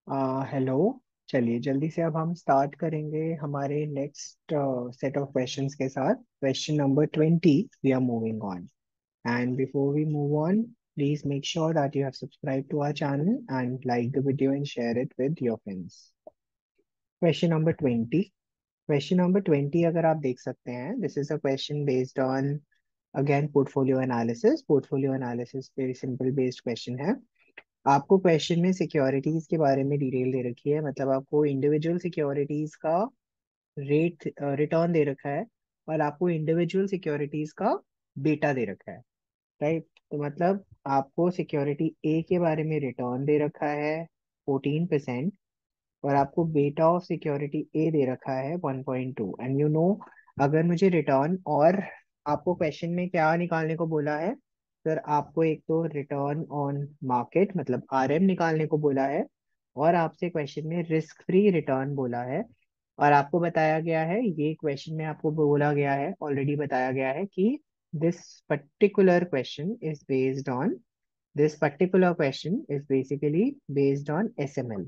Hello. चलिए जल्दी से अब हम स्टार्ट करेंगे हमारे नेक्स्ट सेट ऑफ क्वेश्चंस के साथ। Question number 20 we are moving on. And before we move on, please make sure that you have subscribe to our channel and like the video and share it with your friends. Question number 20। Question number 20 अगर आप देख सकते हैं, this is a question based on again portfolio analysis. Portfolio analysis very simple based question है। आपको question में securities के बारे में डिटेल दे रखी है, मतलब आपको इंडिविजुअल सिक्योरिटीज का रेट रिटर्न दे रखा है और आपको इंडिविजुअल सिक्योरिटीज का बेटा दे रखा है। राइट, तो मतलब आपको सिक्योरिटी ए के बारे में रिटर्न दे रखा है 14% और आपको बेटा ऑफ सिक्योरिटी ए दे रखा है 1.2। एंड यू नो, अगर मुझे रिटर्न और आपको क्वेश्चन में क्या निकालने को बोला है, सर आपको एक तो रिटर्न ऑन मार्केट मतलब आरएम निकालने को बोला है और आपसे क्वेश्चन में रिस्क फ्री रिटर्न बोला है। और आपको बताया गया है, ये क्वेश्चन में आपको बोला गया है, ऑलरेडी बताया गया है कि this particular question is based on this particular question is basically based on SML.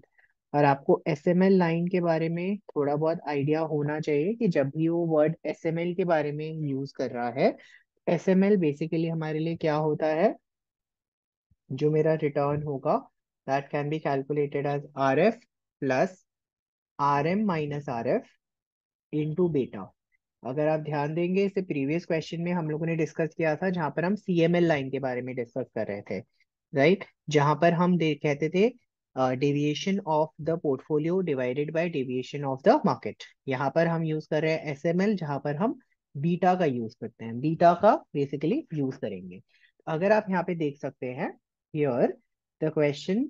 और आपको एसएमएल लाइन के बारे में थोड़ा बहुत आइडिया होना चाहिए कि जब भी वो वर्ड एसएमएल के बारे में यूज कर रहा है, एसएमएल बेसिकली हमारे लिए क्या होता है, जो मेरा रिटर्न होगा that can be calculated as R F plus R M minus R F into beta. अगर आप ध्यान देंगे, इससे प्रीवियस क्वेश्चन में हम लोगों ने डिस्कस किया था जहां पर हम सीएमएल लाइन के बारे में डिस्कस कर रहे थे। राइट, जहां पर हम कहते थे deviation of the portfolio divided by deviation of the market. यहाँ पर हम यूज कर रहे हैं एसएमएल, जहां पर हम बीटा का यूज करते हैं, बीटा का बेसिकली यूज करेंगे। अगर आप यहाँ पे देख सकते हैं, हियर द क्वेश्चन,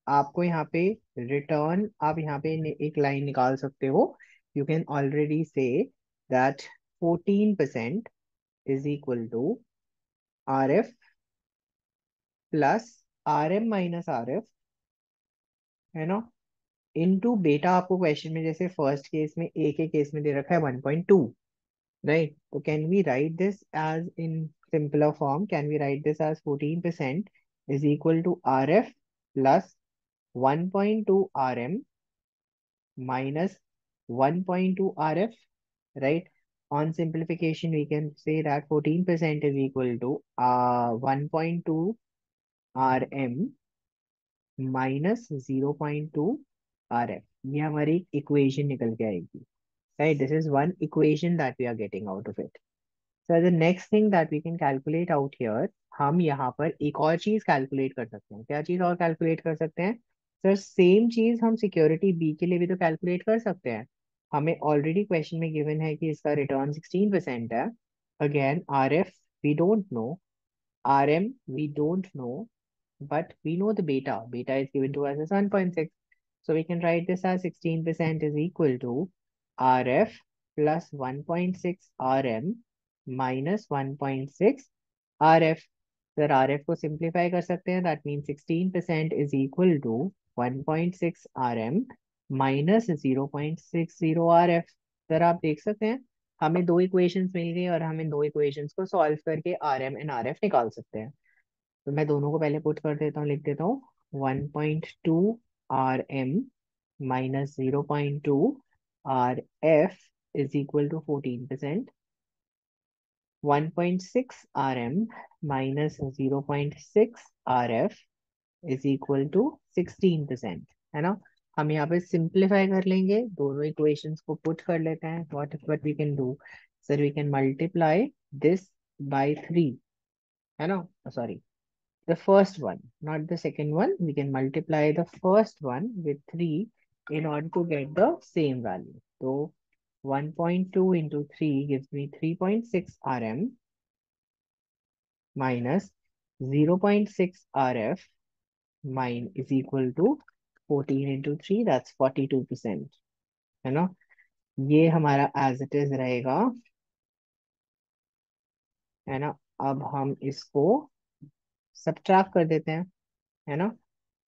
आपको यहाँ पे रिटर्न, आप यहाँ पे एक लाइन निकाल सकते हो। यू कैन ऑलरेडी से that 14% is equal to RF plus RM minus RF, है ना, इनटू बेटा। आपको क्वेश्चन में जैसे फर्स्ट केस में ए के केस में दे रखा है 1.2। राइट, तो can we write this as in simpler form, can we write this as 14% is equal to RF plus 1.2 RM minus 1.2 RF, right? On simplification, we can say that 14% is equal to 1.2 RM minus 0.2 RF. ये हमारी equation निकल के आएगी। Right, this is one equation that we are getting out of it. So the next thing that we can calculate out here, हम यहाँ पर एक और चीज कैलकुलेट कर सकते हैं। क्या चीज और कैलकुलेट कर सकते हैं? सर सेम चीज हम सिक्योरिटी बी के लिए भी तो कैलकुलेट कर सकते हैं। हमें ऑलरेडी क्वेश्चन में गिवन है कि इसका रिटर्न 16% है। Again R F we don't know, R M we don't know, but we know the beta. Beta is given to us as 1.6. So we can write this as 16% is equal to RF plus 1.6 RM minus 1.6 RF. Sir RF को simplify कर सकते हैं, that mean 16% is equal to 1.6 RM minus 0.60 RF। Sir आप देख सकते हैं हमें दो इक्वेशंस मिल गई और हमें दो इक्वेशंस को सॉल्व करके RM एंड RF निकाल सकते हैं। तो मैं दोनों को पहले पुट कर देता हूँ, लिख देता हूँ 1.2 RM minus 0.2 RF is equal to 14%, 1.6 RM minus 0.6 RF is equal to 16%, है ना। हम यहाँ पे सिंप्लीफाई कर लेंगे, दोनों इक्वेशंस को पुट कर लेते हैं। What we can do, sir we can multiply this by 3, है ना, sorry the first one, not the second one. We can multiply the first one with 3 in order to get the same value. So 1.2 into 3 gives me 3.6 RM minus 0.6 RF mine is equal to 14 into 3, that's 42%, है ना। ये हमारा as it is रहेगा, है ना। अब हम इसको सब्ट्रैक्ट कर देते हैं, है ना।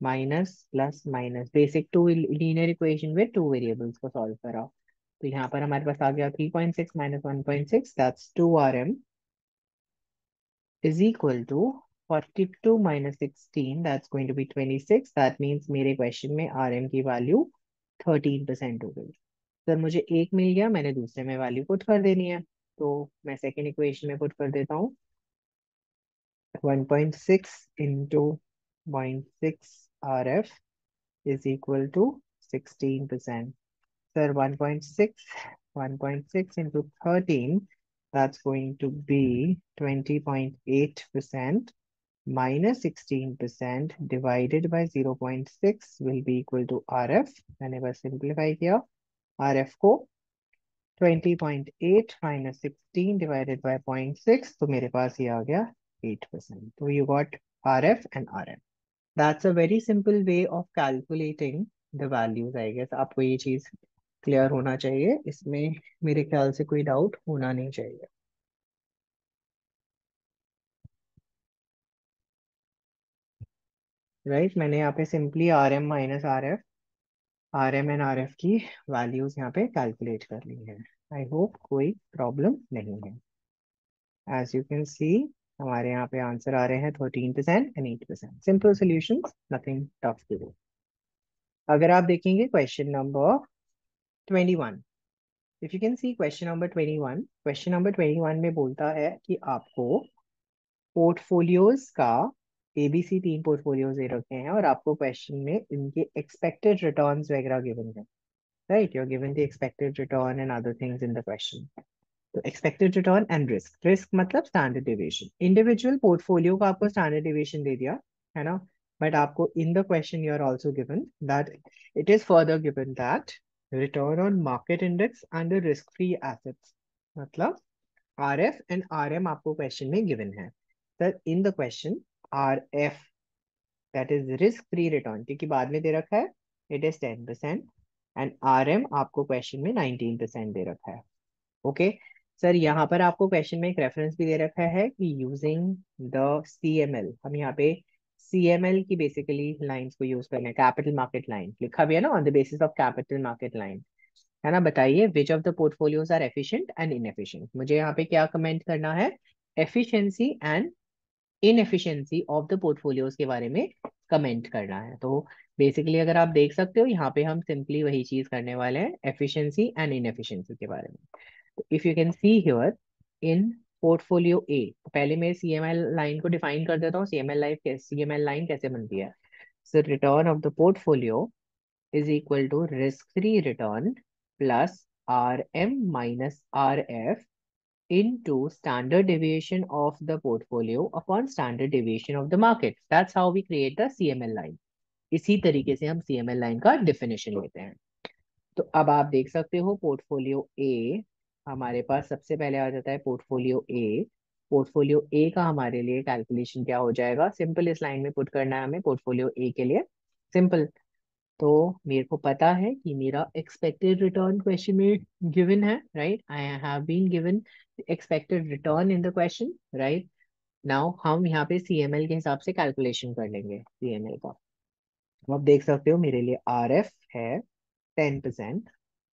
Minus plus minus, basic two linear equation with two variables को सॉल्व करा, तो यहाँ पर हमारे पास आ गया 3.6 माइनस 1.6, that's 2 RM is equal to 42 minus 16, that's going to be 26. That means मेरे क्वेश्चन में RM की वैल्यू 13% हो गई। सर मुझे एक मिल गया, मैंने दूसरे में वैल्यू पुट कर देनी है, तो मैं सेकेंड इक्वेशन में पुट कर देता हूँ। 1.6 into 0.6 RF is equal to 16%. Sir, 1.6 into 13, that's going to be 20.8%, minus 16% divided by 0.6 will be equal to RF. मैंने बस सिंप्लीफाई किया, RF को 20.8 minus 16 divided by 0.6, तो मेरे पास ये आ गया 8%. तो you got RF and RM. That's a very simple way of calculating the values, I guess. आपको ये चीज क्लियर होना चाहिए, इसमें मेरे ख्याल से कोई डाउट होना नहीं चाहिए। राइट, मैंने यहाँ पे simply R M minus R F, R M and R F की वैल्यूज यहाँ पे कैलकुलेट कर ली है। आई होप कोई प्रॉब्लम नहीं है। एज यू कैन सी, हमारे यहाँ पे आंसर आ रहे हैं 13% and 8%। Simple solution, nothing tough to do. अगर आप देखेंगे question number 21, if you can see question number 21, question number 21 में बोलता है कि आपको पोर्टफोलियोज का एबीसी 3 पोर्टफोलियोज दे रखे हैं और आपको क्वेश्चन में इनके एक्सपेक्टेड रिटर्न्स वगैरह गिवन है। Right, you are given the expected return and other things in the question. तो expected return and risk, risk मतलब स्टैंडर्ड डिविएशन। इंडिविजुअल पोर्टफोलियो का आपको स्टैंडर्ड डिविएशन दे दिया है ना, बट आपको in the question you are also given that it is further given that return on market index and risk free assets, मतलब R F and R M आपको question में given है। Sir in the question R F, that is risk free return, क्योंकि बाद में दे रखा है, it is 10%, and R M आपको क्वेश्चन में 19% दे रखा है। ओके सर, यहाँ पर आपको क्वेश्चन में एक रेफरेंस भी दे रखा है कि using the C M L, हम यहाँ पे सी एम एल की बेसिकली लाइंस को यूज करना है। कैपिटल मार्केट लाइन लिखा भी है ना, on the basis of capital market line, है ना। बताइए which of the portfolios are efficient and inefficient. मुझे यहाँ पे क्या कमेंट करना है, efficiency and inefficiency of the portfolios के बारे में कमेंट करना है। तो बेसिकली अगर आप देख सकते हो, यहाँ पे हम सिंपली वही चीज करने वाले हैं, एफिशिएंसी एंड इनएफिशिएंसी के बारे में। If you can see here in portfolio A, पहले मैं सीएमएल लाइन को डिफाइन कर देता हूँ। सीएमएल लाइन कैसे बनती है, so return of the portfolio is equal to risk-free return plus RM minus RF into standard deviation of the portfolio upon standard deviation of the market. That's how we create the CML line. इसी तरीके से हम CML line का definition लेते हैं। तो अब आप देख सकते हो पोर्टफोलियो ए, हमारे पास सबसे पहले आ जाता है पोर्टफोलियो ए। पोर्टफोलियो ए का हमारे लिए कैलकुलेशन क्या हो जाएगा, सिंपल इस लाइन में पुट करना है हमें पोर्टफोलियो ए के लिए, सिंपल। तो मेरे को पता है कि मेरा एक्सपेक्टेड रिटर्न क्वेश्चन में गिवन है, right, I have been given expected return in the question, right. Now हम यहाँ पे सीएमएल के हिसाब से कैलकुलेशन कर लेंगे सीएमएल का। तो आप देख सकते हो मेरे लिए आर एफ है 10%,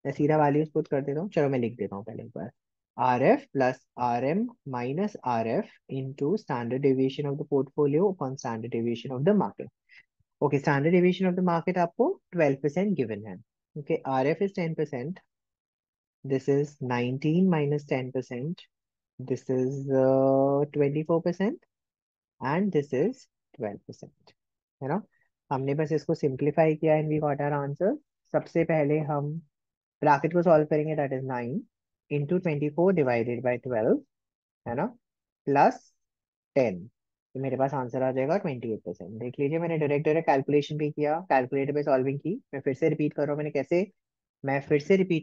मैं सीधा वैल्यूज पुट कर देता हूँ, चलो मैं लिख देता हूँ पहले एक बार, R F plus R M minus R F into standard deviation of the portfolio upon standard deviation of the market. Okay, standard deviation of the market आपको 12% गिवन है। Okay, RF is 10%, this is 19 minus 10%, this is 24% and this is 12%, है ना। हमने बस इसको simplify किया and we got our answer. सबसे पहले हम ब्रैकेट को सॉल्व करेंगे, that is 9 into 24 divided by 12, है ना, प्लस 10, तो मेरे पास आंसर आ जाएगा 28%। देख लीजिए, मैंने डायरेक्ट डायरेक्ट कैलकुलेशन भी किया, कैलकुलेटर पे सॉल्विंग की। मैं फिर से रिपीट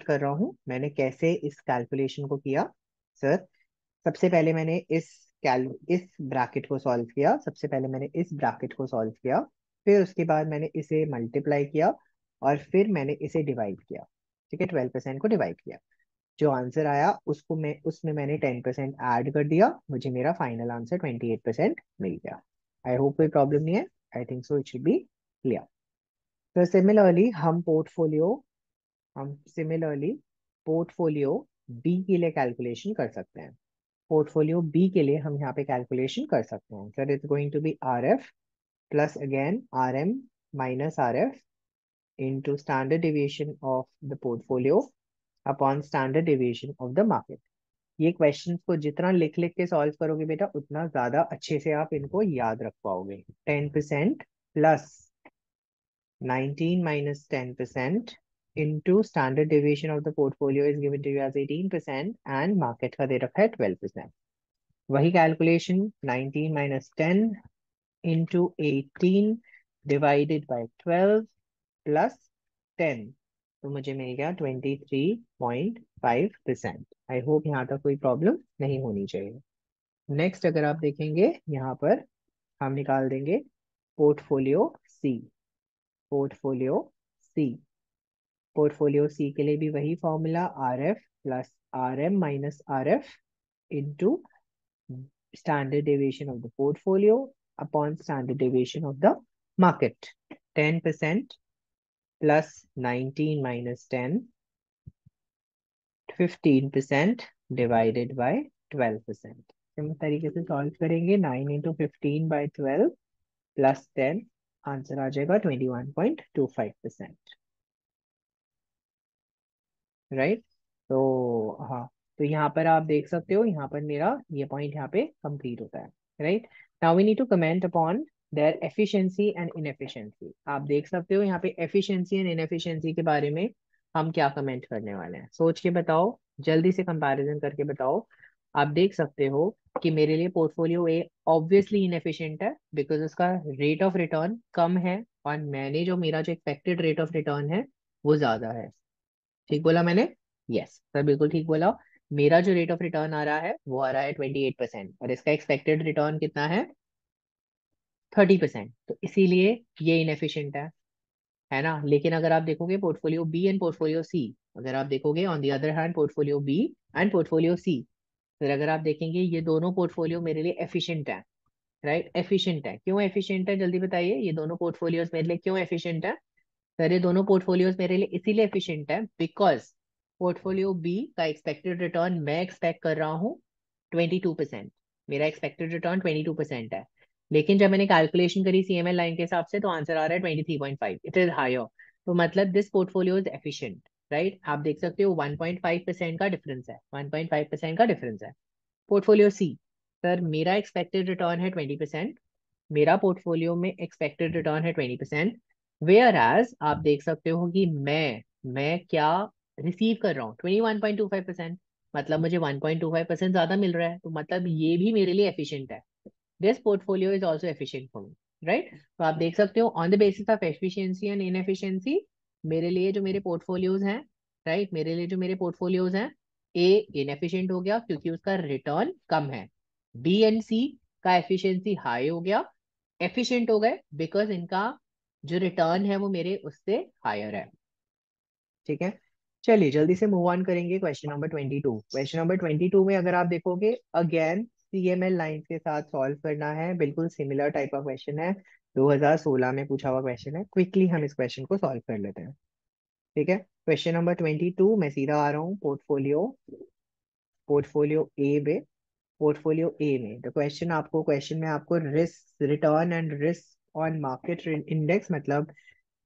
कर रहा हूँ, मैंने कैसे इस कैलकुलेशन को किया। सर सबसे पहले मैंने इस ब्रैकेट को सॉल्व किया, फिर उसके बाद मैंने इसे मल्टीप्लाई किया और फिर मैंने इसे डिवाइड किया। ठीक है, 12% को डिवाइड किया, जो आंसर आया उसको मैं उसमें मैंने 10% ऐड कर दिया, मुझे मेरा फाइनल आंसर 28% मिल गया। आई होप कोई प्रॉब्लम नहीं है, I think so it should be clear. तो सिमिलरली हम पोर्टफोलियो बी के लिए कैलकुलेशन कर सकते हैं। पोर्टफोलियो बी के लिए हम यहाँ पे कैलकुलेशन कर सकते हैं. Sir it's going to be R F plus again R M minus R F into standard deviation of the portfolio upon standard deviation of the market. ये क्वेश्चंस को जितना लिख लिख के सॉल्व करोगे बेटा उतना ज्यादा अच्छे से आप इनको याद रख पाओगे. 10% प्लस 19 minus 10% into standard deviation of the portfolio is given to you as 18% and market का दे रखा है 12%. वही calculation 19 minus 10 into 18 divided by 12 plus 10 तो मुझे मिल गया 23.5%. आई होप यहाँ तक कोई प्रॉब्लम नहीं होनी चाहिए. नेक्स्ट अगर आप देखेंगे यहाँ पर हम निकाल देंगे portfolio C. Portfolio C. Portfolio C के लिए भी वही formula R F plus R M minus R F into standard deviation of the portfolio upon standard deviation of the market. 10% plus 19 minus 10, 15% divided by 12%. इस तरीके से solve करेंगे. 9 into 15/12 plus 10 answer आ जाएगा 21.25%. Right. तो हाँ, तो यहाँ पर आप देख सकते हो यहाँ पर मेरा ये पॉइंट यहाँ पे कंप्लीट होता है. Right. Now we need to comment upon their efficiency and inefficiency. आप देख सकते हो यहाँ पे एफिशिएंसी एंड इनएफिशिएंसी के बारे में हम क्या कमेंट करने वाले हैं. सोच के बताओ, जल्दी से कंपैरिजन करके बताओ. आप देख सकते हो कि मेरे लिए पोर्टफोलियो ए ऑब्वियसली इनएफिशिएंट है बिकॉज उसका रेट ऑफ रिटर्न कम है और मैंने जो मेरा जो एक्सपेक्टेड रेट ऑफ रिटर्न है वो ज्यादा है. ठीक बोला मैंने? यस सर, बिल्कुल ठीक बोला. मेरा जो रेट ऑफ रिटर्न आ रहा है वो आ रहा है 28% और इसका एक्सपेक्टेड रिटर्न कितना है? 30%. तो इसीलिए ये इनएफिशिएंट है ना. लेकिन अगर आप देखोगे portfolio B and portfolio C, अगर आप देखोगे on the other hand portfolio B and portfolio C, फिर अगर आप देखेंगे ये दोनों पोर्टफोलियो मेरे लिए एफिशिएंट है. राइट. एफिशिएंट है. क्यों एफिशिएंट है जल्दी बताइए. ये दोनों पोर्टफोलियोज मेरे लिए क्यों एफिशिएंट है? सर ये दोनों पोर्टफोलियोज मेरे लिए इसीलिए एफिशिएंट है बिकॉज पोर्टफोलियो बी का एक्सपेक्टेड रिटर्न मैं एक्सपेक्ट कर रहा हूँ 22%. मेरा एक्सपेक्टेड रिटर्न 22% है. लेकिन जब मैंने कैलकुलेशन करी सीएमएल लाइन के हिसाब से तो आंसर आ रहा है 23.5. It is higher. तो मतलब this portfolio is efficient. Right. आप देख सकते हो 1.5% का डिफरेंस है. 1.5% का डिफरेंस है. पोर्टफोलियो सी, सर मेरा एक्सपेक्टेड रिटर्न है 20%. मेरा पोर्टफोलियो में एक्सपेक्टेड रिटर्न है 20%. वेयर एज आप देख सकते हो कि मैं क्या रिसीव कर रहा हूँ 21.25%. मतलब मुझे 1.25% ज्यादा मिल रहा है. तो मतलब ये भी मेरे लिए एफिशिएंट है. This portfolio is also efficient for me. Right. तो आप देख सकते हो on the basis of efficiency and inefficiency मेरे लिए जो मेरे पोर्टफोलियोज हैं, राइट, मेरे लिए जो मेरे पोर्टफोलियोज हैं, ए इनएफिशिएंट हो गया क्योंकि उसका रिटर्न कम है. बी एंड सी का एफिशिएंसी हाई हो गया, एफिशिएंट हो गए बिकॉज इनका जो रिटर्न है वो मेरे उससे हायर है. ठीक है. चलिए जल्दी से मूव ऑन करेंगे. Question number 22. क्वेश्चन नंबर 22 में अगर आप देखोगे अगेन सीएमएल लाइंस के साथ सॉल्व करना है. बिल्कुल सिमिलर टाइप का क्वेश्चन है. 2016 में पूछा हुआ क्वेश्चन है. क्विकली हम इस क्वेश्चन को सॉल्व कर लेते हैं. ठीक है. क्वेश्चन नंबर 22 मैं सीधा आ रहा हूँ पोर्टफोलियो पोर्टफोलियो ए में. पोर्टफोलियो ए में द क्वेश्चन आपको क्वेश्चन में आपको risk return and risk on market index मतलब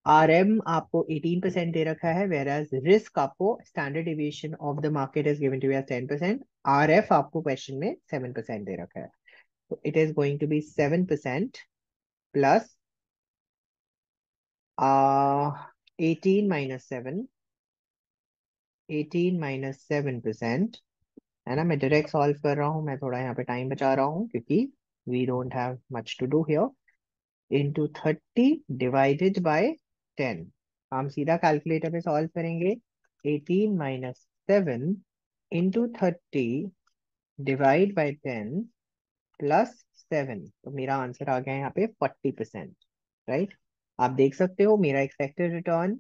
आर एम आपको 18% दे रखा है. वेर एज रिस्क आपको standard deviation of the market is given to as 10%. R F आपको क्वेश्चन में 7% दे रखा है. तो it is going to be 7% plus 18 minus 7%. है ना. मैं डायरेक्ट सॉल्व कर रहा हूँ. मैं थोड़ा यहाँ पे टाइम बचा रहा हूँ क्योंकि we don't have much to do here. Into 30 divided by 10. हम सीधा कैलकुलेटर पे सॉल्व करेंगे. 18 minus 7 into 30 divide by 10 plus 7. तो मेरा आंसर आ गया यहाँ पे 40%. राइट. आप देख सकते हो मेरा एक्सपेक्टेड रिटर्न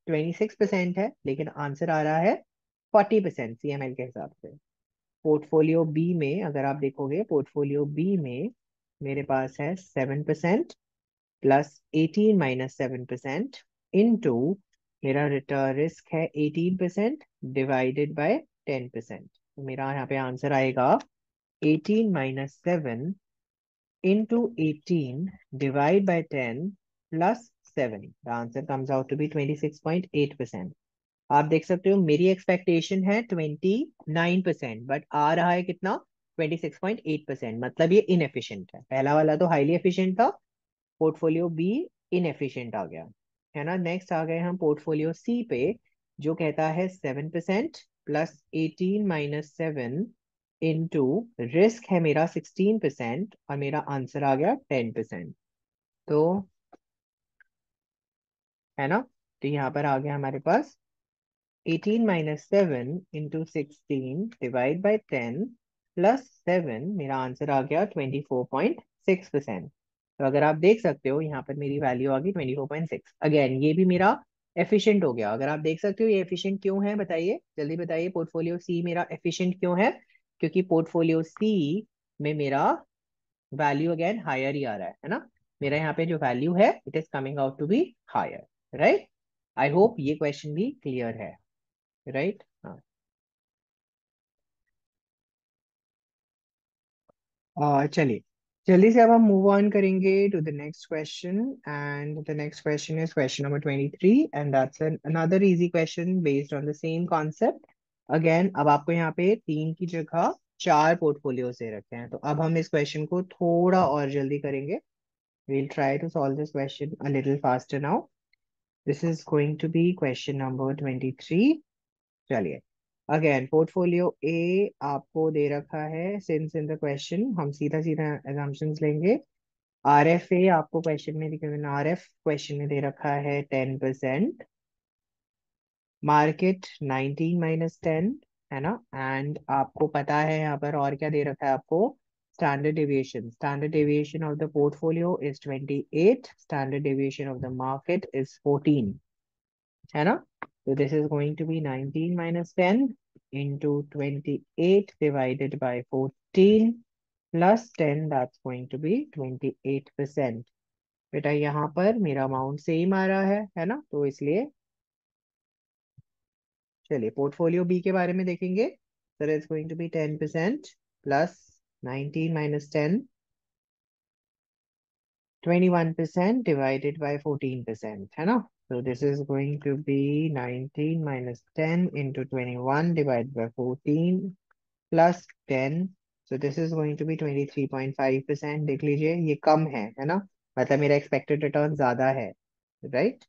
26% है लेकिन आंसर आ रहा है 40% सीएमएल के हिसाब से. पोर्टफोलियो बी में अगर आप देखोगे पोर्टफोलियो बी में मेरे पास है 7% प्लस 18 माइनस 7% इंटू मेरा रिटर्न रिस्क है 18% डिवाइडेड बाय 10%. तो मेरा यहाँ पे आंसर आएगा 18 minus 7 into 18 divide by 10 plus 7. The answer comes out to be 26.8%. आप देख सकते हो मेरी एक्सपेक्टेशन है 29%, बट आ रहा है कितना? 26.8%। मतलब ये इनएफिशिएंट है। पहला वाला तो हाईली एफिशिएंट था, पोर्टफोलियो बी इनएफिशिएंट आ गया, है ना। नेक्स्ट आ गए हम पोर्टफोलियो सी पे, जो कहता है 7% प्लस 18 - 7 इंटू रिस्क है मेरा 16% और मेरा आंसर आ गया 10%। तो है ना, तो यहाँ पर आ गया हमारे पास 18 - 7 इंटू 16 डिवाइड बाई 10 प्लस 7। मेरा आंसर आ गया 24.6%। तो अगर आप देख सकते हो यहाँ पर मेरी वैल्यू आ गई 24.6। अगेन ये भी मेरा एफिशिएंट हो गया। अगर आप देख सकते हो ये एफिशिएंट क्यों है, बताइए जल्दी बताइए। पोर्टफोलियो सी मेरा एफिशिएंट क्यों है? क्योंकि पोर्टफोलियो सी में मेरा वैल्यू अगेन हायर ही आ रहा है ना। मेरा यहाँ पे जो वैल्यू है it is coming out to be higher, right. I hope ये क्वेश्चन भी क्लियर है, राइट। हाँ, चलिए जल्दी से अब हम मूव ऑन करेंगे to the next question. And the next question is question number 23 and that's another easy question based on the same concept. Again अब आपको यहाँ पे 3 की जगह 4 पोर्टफोलियोज दे रखे हैं, तो अब हम इस क्वेश्चन को थोड़ा और जल्दी करेंगे। we'll try to solve this question a little faster now. This is going to be question number 23. चलिए, अगेन पोर्टफोलियो ए आपको दे रखा है। सिंस इन द क्वेश्चन हम सीधा सीधा assumptions लेंगे। आर एफ ए आपको क्वेश्चन में गिवन, आर एफ क्वेश्चन में दे रखा है 10%, मार्केट 19 - 10, है ना। एंड आपको पता है यहाँ पर और क्या दे रखा है आपको, standard deviation of the portfolio is 28, standard deviation of the market is 14, है ना। तो this is going to be 19 - 10 into 28 divided by 14 plus 10, that's going to be 28%। बेटा यहाँ पर मेरा अमाउंट सेम आ रहा है ना, तो इसलिए चलिए पोर्टफोलियो बी के बारे में देखेंगे। Sir it's going to be 10% प्लस 19 - 10, 21% डिवाइडेड बाय 14%, है ना। So this is going to be 19 - 10 into 21 divided by 14 plus 10. So this is going to be 23.5%। देख लीजिए ये कम है ना, मतलब मेरा एक्सपेक्टेड रिटर्न ज्यादा है, राइट।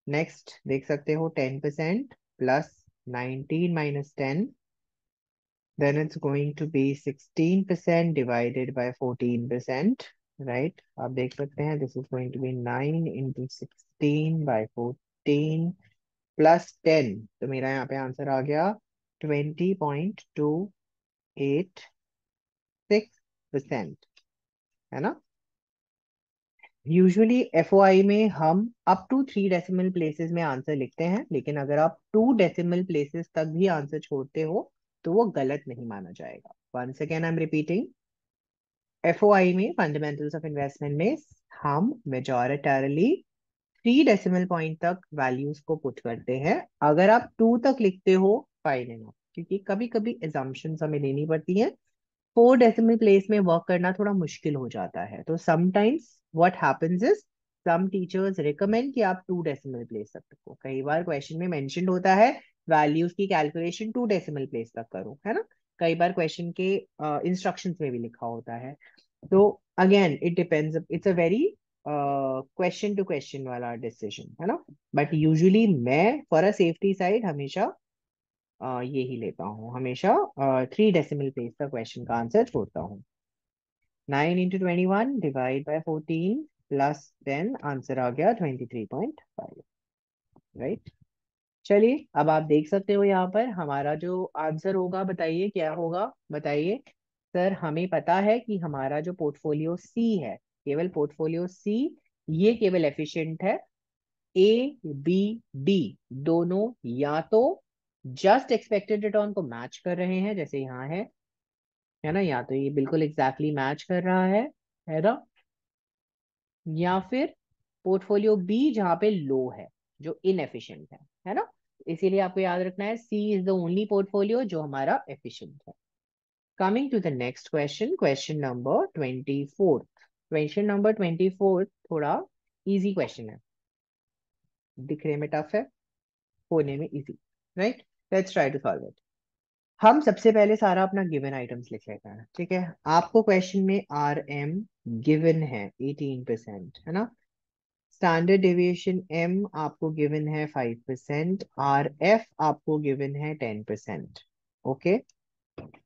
नेक्स्ट देख सकते हो 10% प्लस 19 - 10, then it's going to be 16% divided by 14%, right। आप देख सकते हैं this is going to be 9 into 16 by 14 plus 10। तो मेरा यहाँ पे आंसर आ गया 20.286%, है ना। यूजुअली एफओआई में हम अप टू 3 डेसिमल प्लेसेस में आंसर लिखते हैं, लेकिन अगर आप 2 डेसिमल प्लेसेस तक भी आंसर छोड़ते हो तो वो गलत नहीं माना जाएगा। Once again I am repeating, FOI में फंडामेंटल्स ऑफ इन्वेस्टमेंट में हम मेजॉरिटारली 3 डेसिमल पॉइंट तक वैल्यूज को पुट करते हैं। अगर आप 2 तक लिखते हो फाइन है, क्योंकि कभी कभी एजम्पशंस हमें लेनी पड़ती हैं। 4 डेसिमल प्लेस में वर्क करना थोड़ा मुश्किल हो जाता है, तो sometimes what happens is some teachers recommend कि आप 2 डेसिमल प्लेस तक रखो। कई बार क्वेश्चन में मेंशन होता है वैल्यूज की कैलकुलेशन 2 डेसिमल प्लेस तक करो, है ना। कई बार क्वेश्चन के इंस्ट्रक्शंस में भी लिखा होता है। तो again it depends, it's a very question to question वाला डिसीजन, है ना। बट यूजुअली मैं फॉर अ सेफ्टी साइड हमेशा ये ही लेता हूँ, हमेशा 3 डेसिमल प्लेस का क्वेश्चन का आंसर छोड़ता हूँ। 9 into 21 divide by 14 plus 10, answer आ गया 23.5, राइट। चलिए अब आप देख सकते हो यहाँ पर हमारा जो आंसर होगा, बताइए क्या होगा, बताइए। सर हमें पता है कि हमारा जो पोर्टफोलियो सी है, केवल पोर्टफोलियो सी, ये केवल एफिशिएंट है। ए बी डी दोनों या तो जस्ट एक्सपेक्टेड रिटर्न को मैच कर रहे हैं, जैसे यहाँ है ना, या तो ये बिल्कुल एग्जैक्टली मैच कर रहा है ना, या फिर पोर्टफोलियो बी जहाँ पे लो है, जो इनएफिशिएंट है ना। इसीलिए आपको याद रखना है सी इज द ओनली पोर्टफोलियो जो हमारा एफिशिएंट है। Coming to the next question, question number 24. Question number 24 थोड़ा easy question है, दिखने में टफ है, होने में easy, right? Let's try to solve it. हम सबसे पहले सारा अपना गिवन आइटम्स लिख लेते हैं, ठीक है? आपको क्वेश्चन में आर एम गिवन है 18%, है ना? स्टैंडर्ड डेविएशन एम आपको गिवन है 5%, आर एफ आपको गिवन है 10%। Okay,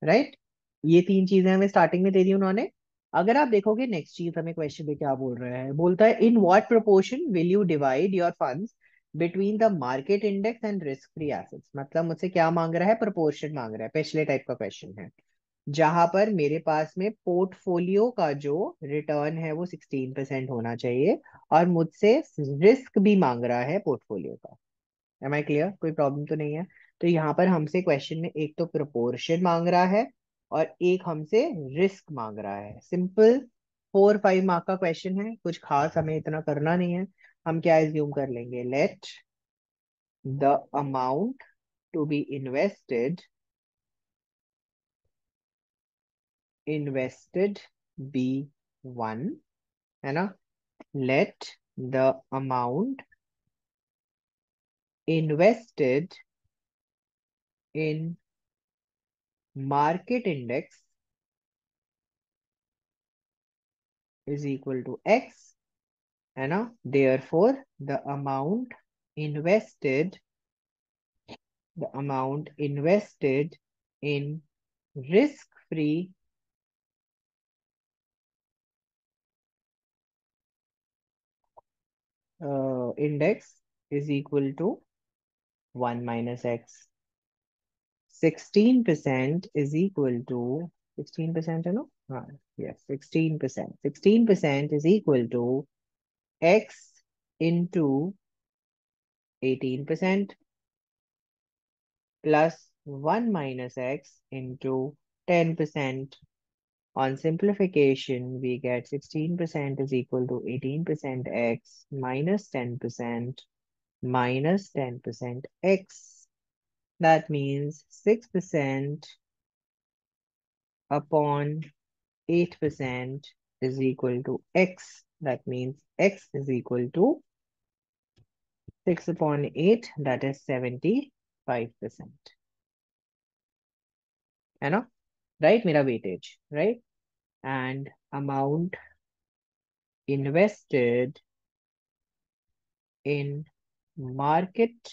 right? ये तीन चीजें हमें स्टार्टिंग में दे दी उन्होंने। अगर आप देखोगे नेक्स्ट चीज हमें क्वेश्चन में क्या बोल रहा है, बोलता है in what proportion will you divide your funds between the market index and risk free assets. मतलब मुझसे क्या मांग रहा है, प्रोपोर्शन मांग रहा है, पिछले टाइप का क्वेश्चन है, जहां पर मेरे पास में पोर्टफोलियो का जो रिटर्न है वो 16% होना चाहिए, और मुझसे रिस्क भी मांग रहा है पोर्टफोलियो का। Am I clear? कोई प्रॉब्लम तो नहीं है? तो यहाँ पर हमसे क्वेश्चन में एक तो प्रोपोर्शन मांग रहा है और एक हमसे रिस्क मांग रहा है। सिंपल 4-5 मार्क का क्वेश्चन है, कुछ खास हमें इतना करना नहीं है। हम क्या एज्यूम कर लेंगे, let the amount to be invested be 1, है ना? Let the amount invested in market index is equal to X, है ना? Therefore invested the amount invested in risk free index is equal to 1 minus x. 16% is equal to 16%, है ना? हाँ, yes, 16%, 16% is equal to x into 18% plus 1 minus x into 10%. On simplification, we get 16% is equal to 18% x minus 10% minus 10% x. That means 6% upon 8% is equal to x. That means x is equal to 6 upon 8, that is 75%. है ना? Right? मेरा weightage, right? And amount invested in market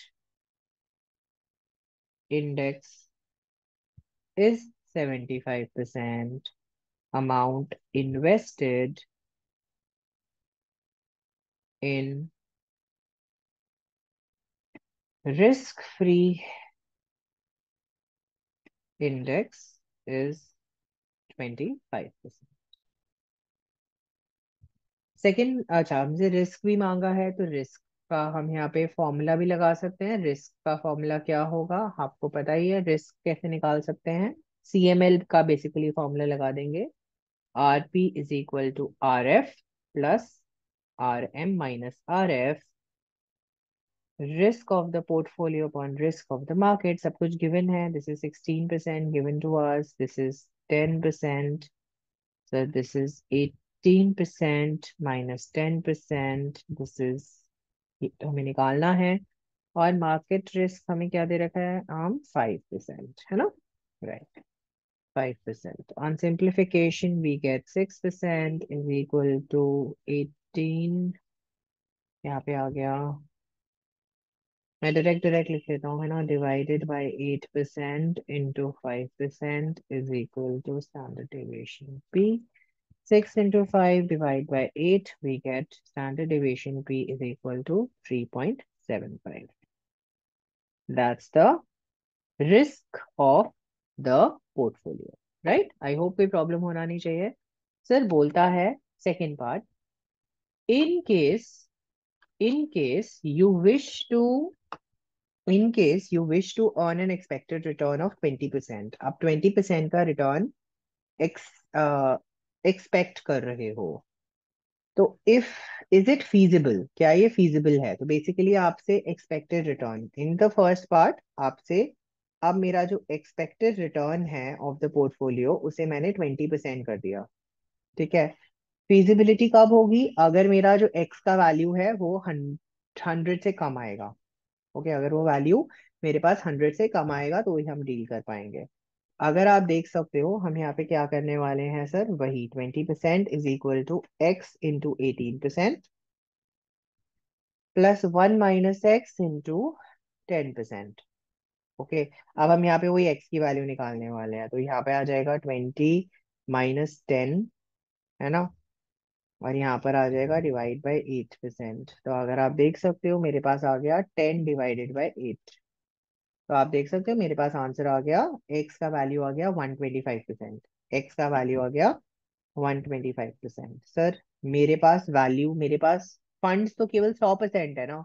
index is 75%. Amount invested in risk-free index is 25%. Second, अच्छा हमसे risk भी मांगा है, तो risk का हम यहाँ पे फॉर्मूला भी लगा सकते हैं। रिस्क का फॉर्मूला क्या होगा, आपको पता ही है। रिस्क कैसे निकाल सकते हैं, सीएमएल का बेसिकली फॉर्मूला लगा देंगे। R P is equal to R F plus R M minus R F, risk of the portfolio upon risk of the market, सब कुछ given है। This is 16% given to us, this is 10%, so this is 18% minus 10%, this is, ये तो हमें निकालना है। और market risk हमें क्या दे रखा है, हम 5%, है ना? Right, 5%। On simplification we get 6% is equal to 18, यहाँ पे आ गया, मैं डायरेक्ट डायरेक्ट लिख लेता हूँ, है ना? Divided by 8% into 5% is equal to standard deviation p। 6 into 5 divided by 8, we get standard deviation p is equal to 3.75. That's the risk of the portfolio, right? I hope कोई problem होना नहीं चाहिए। Sir बोलता है second part, in case you wish to in case you wish to earn an expected return of 20%, आप 20% का return expect कर रहे हो, तो इफ इज इट फीजिबल, क्या ये फीजिबल है? तो बेसिकली आपसे expected return in the first part आपसे अब मेरा जो एक्सपेक्टेड रिटर्न है ऑफ द पोर्टफोलियो उसे मैंने 20% कर दिया। ठीक है। फीजिबिलिटी कब होगी? अगर मेरा जो एक्स का वैल्यू है वो 100 से कम आएगा। ओके, अगर वो वैल्यू मेरे पास 100 से कम आएगा तो ही हम डील कर पाएंगे। अगर आप देख सकते हो हम यहाँ पे क्या करने वाले हैं सर, वही 20% is equal to X into 18% plus 1 - x into 10%। Okay. अब हम यहाँ पे वही x की वैल्यू निकालने वाले हैं, तो यहाँ पे आ जाएगा 20 - 10, है ना। और यहाँ पर आ जाएगा डिवाइड बाई 8%। तो अगर आप देख सकते हो मेरे पास आ गया 10 / 8। तो आप देख सकते हो मेरे पास आंसर आ गया, एक्स का वैल्यू आ गया 125%। एक्स का वैल्यू आ गया 125%। सर मेरे पास फंड्स तो केवल 100% है ना,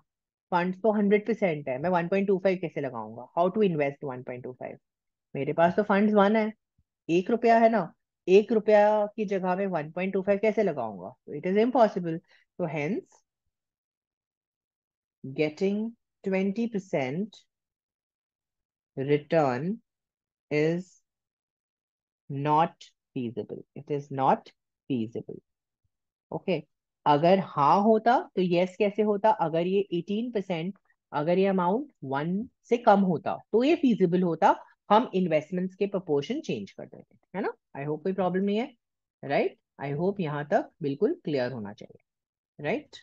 फंड्स तो 100% है, मैं 1.25 कैसे लगाऊंगा? How to invest 1.25? मेरे पास तो फंड्स 1 है, 1 रुपया है ना, 1 रुपया की जगह में 1.25 कैसे लगाऊंगा? तो इट इज इम्पॉसिबल। तो hence getting 20% return is not feasible, it is not feasible। Okay. अगर हाँ होता तो यस कैसे होता? अगर ये 18%, अगर ये अमाउंट 1 से कम होता तो ये फीजिबल होता, हम इन्वेस्टमेंट्स के प्रोपोर्शन चेंज कर देते, है ना। आई होप कोई प्रॉब्लम नहीं है, राइट। आई होप यहाँ तक बिल्कुल क्लियर होना चाहिए, राइट।